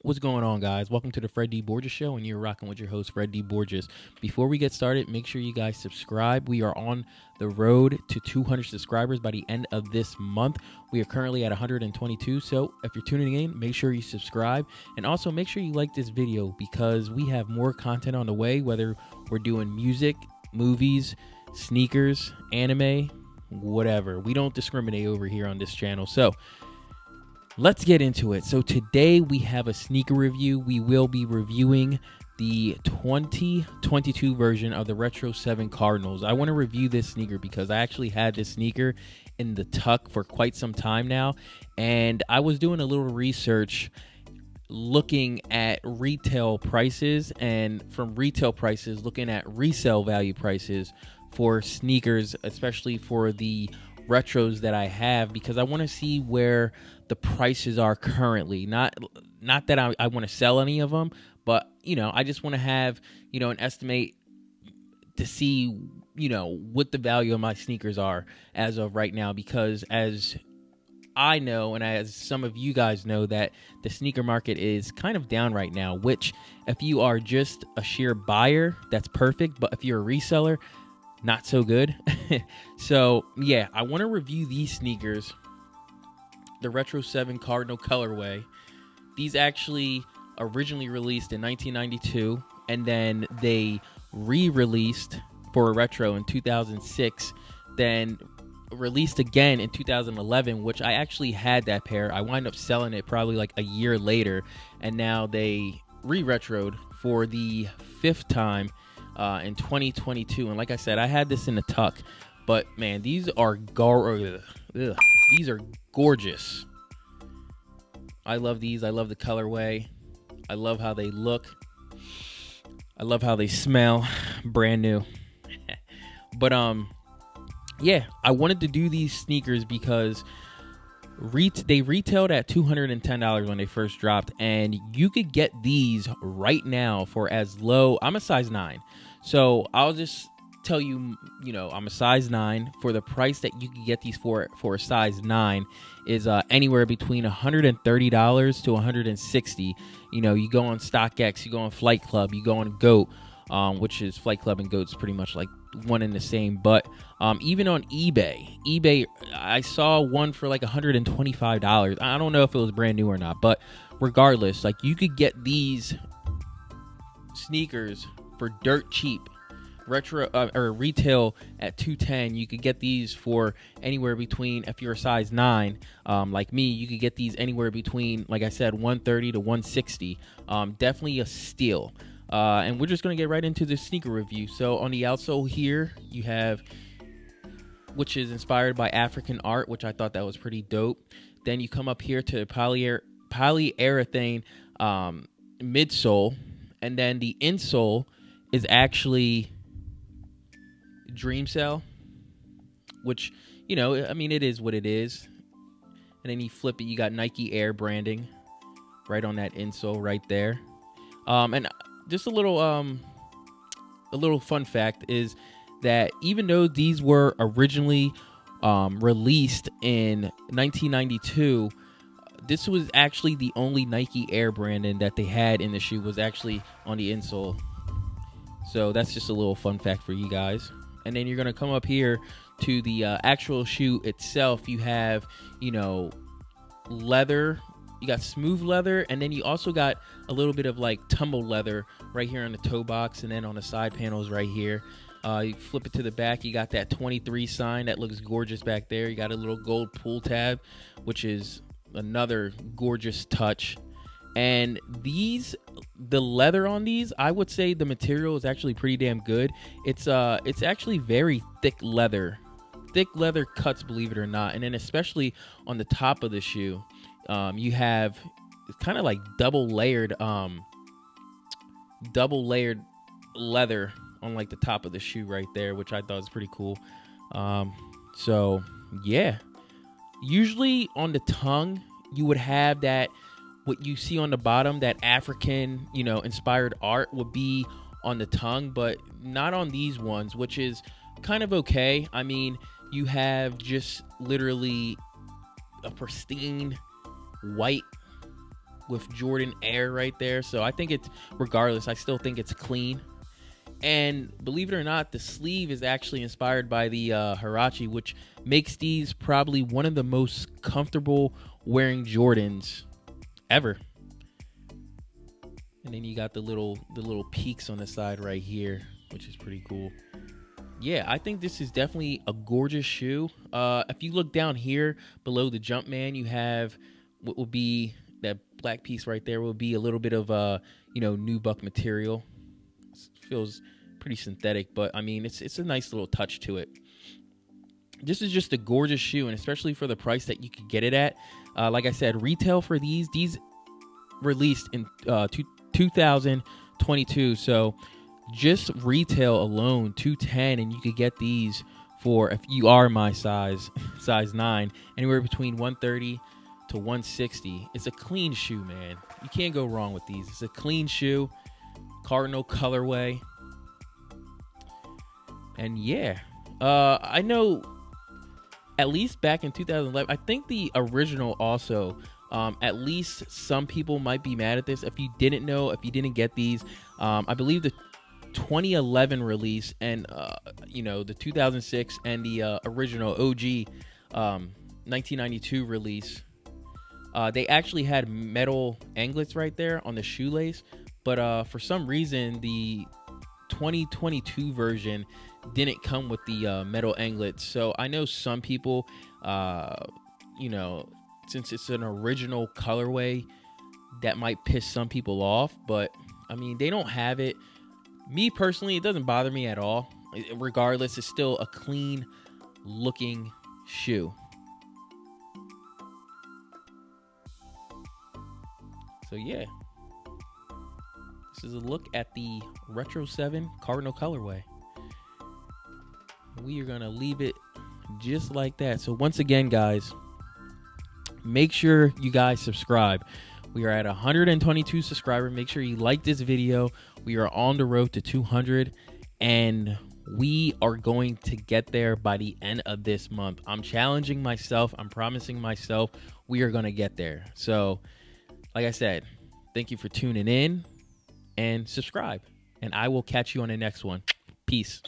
What's going on, guys? Welcome to the Fred D. Borges Show, and you're rocking with your host, Fred D. Borges. Before we get started, make sure you guys subscribe. We are on the road to 200 subscribers by the end of this month. We are currently at 122, so if you're tuning in, make sure you subscribe. And also make sure you like this video because we have more content on the way, whether we're doing music, movies, sneakers, anime, whatever. We don't discriminate over here on this channel. So let's get into it. So today we have a sneaker review. We will be reviewing the 2022 version of the Retro 7 Cardinals. I want to review this sneaker because I actually had this sneaker in the tuck for quite some time now, and I was doing a little research looking at retail prices, and from retail prices looking at resale value prices for sneakers, especially for the retros that I have, because I want to see where the prices are currently. Not that I want to sell any of them, but I just want to have an estimate to see what the value of my sneakers are as of right now, because as I know, and as some of you guys know, that the sneaker market is kind of down right now, which if you are just a sheer buyer, that's perfect, but if you're a reseller, not so good. So yeah, I want to review these sneakers, the Retro 7 Cardinal colorway. These actually originally released in 1992, and then they re-released for a retro in 2006, then released again in 2011, which I actually had that pair. I wound up selling it probably like a year later, and now they re-retroed for the fifth time in 2022. And like I said, I had this in the tuck, but man, these are these are gorgeous. I love these. I love the colorway. I love how they look. I love how they smell. Brand new. But yeah, I wanted to do these sneakers because they retailed at $210 when they first dropped, and you could get these right now for as low. I'm a size 9, so I'll just tell you, I'm a size 9. For the price that you can get these for a size 9 is anywhere between $130 to $160. You go on StockX, you go on Flight Club, you go on Goat, which is Flight Club and Goat's pretty much like one and the same. But even on eBay, I saw one for like $125. I don't know if it was brand new or not, but regardless, like, you could get these sneakers for dirt cheap. Retro or retail at $210. You could get these for anywhere between, if you're a size 9 like me, you could get these anywhere between, like I said, $130 to $160. Definitely a steal. And we're just going to get right into the sneaker review. So on the outsole here, you have, which is inspired by African art, which I thought that was pretty dope. Then you come up here to polyurethane midsole, and then the insole is actually Dream Cell, which, it is what it is. And then you flip it, you got Nike Air branding right on that insole right there. And just a little fun fact is that even though these were originally released in 1992, this was actually the only Nike Air branding that they had in the shoe, was actually on the insole. So that's just a little fun fact for you guys. And then you're going to come up here to the actual shoe itself. You have, leather. You got smooth leather, and then you also got a little bit of like tumble leather right here on the toe box, and then on the side panels right here. You flip it to the back, you got that 23 sign that looks gorgeous back there. You got a little gold pull tab, which is another gorgeous touch. And the leather on these, I would say the material is actually pretty damn good. It's actually very thick leather cuts, believe it or not. And then especially on the top of the shoe, you have kind of like double layered leather on like the top of the shoe right there, which I thought was pretty cool. So yeah, usually on the tongue you would have that, what you see on the bottom, that African, inspired art would be on the tongue, but not on these ones, which is kind of okay. I mean, you have just literally a pristine white with Jordan Air right there. So I think it's, regardless, I still think it's clean. And believe it or not, the sleeve is actually inspired by the Huarache, which makes these probably one of the most comfortable wearing Jordans ever. And then you got the little peaks on the side right here, which is pretty cool. Yeah, I think this is definitely a gorgeous shoe. If you look down here below the Jumpman, you have what will be that black piece right there. Will be a little bit of nubuck material. It feels pretty synthetic, but I mean it's a nice little touch to it. This is just a gorgeous shoe, and especially for the price that you could get it at. Like I said, retail for these released in 2022, so just retail alone $210, and you could get these for, if you are my size 9, anywhere between $130 to $160. It's a clean shoe, man. You can't go wrong with these. It's a clean shoe, Cardinal colorway, and yeah, I know at least back in 2011, I think the original also. At least some people might be mad at this. If you didn't know, if you didn't get these, I believe the 2011 release and the 2006 and the original OG 1992 release, they actually had metal anglets right there on the shoelace, but for some reason the 2022 version didn't come with the metal anglets. So I know some people, since it's an original colorway, that might piss some people off, but I mean, they don't have it. Me personally, it doesn't bother me at all. Regardless, it's still a clean looking shoe. So yeah, this is a look at the Retro 7 Cardinal colorway. We are gonna leave it just like that. So once again, guys, make sure you guys subscribe. We are at 122 subscribers. Make sure you like this video. We are on the road to 200, and we are going to get there by the end of this month. I'm challenging myself. I'm promising myself we are going to get there. So, like I said, thank you for tuning in and subscribe, and I will catch you on the next one. Peace.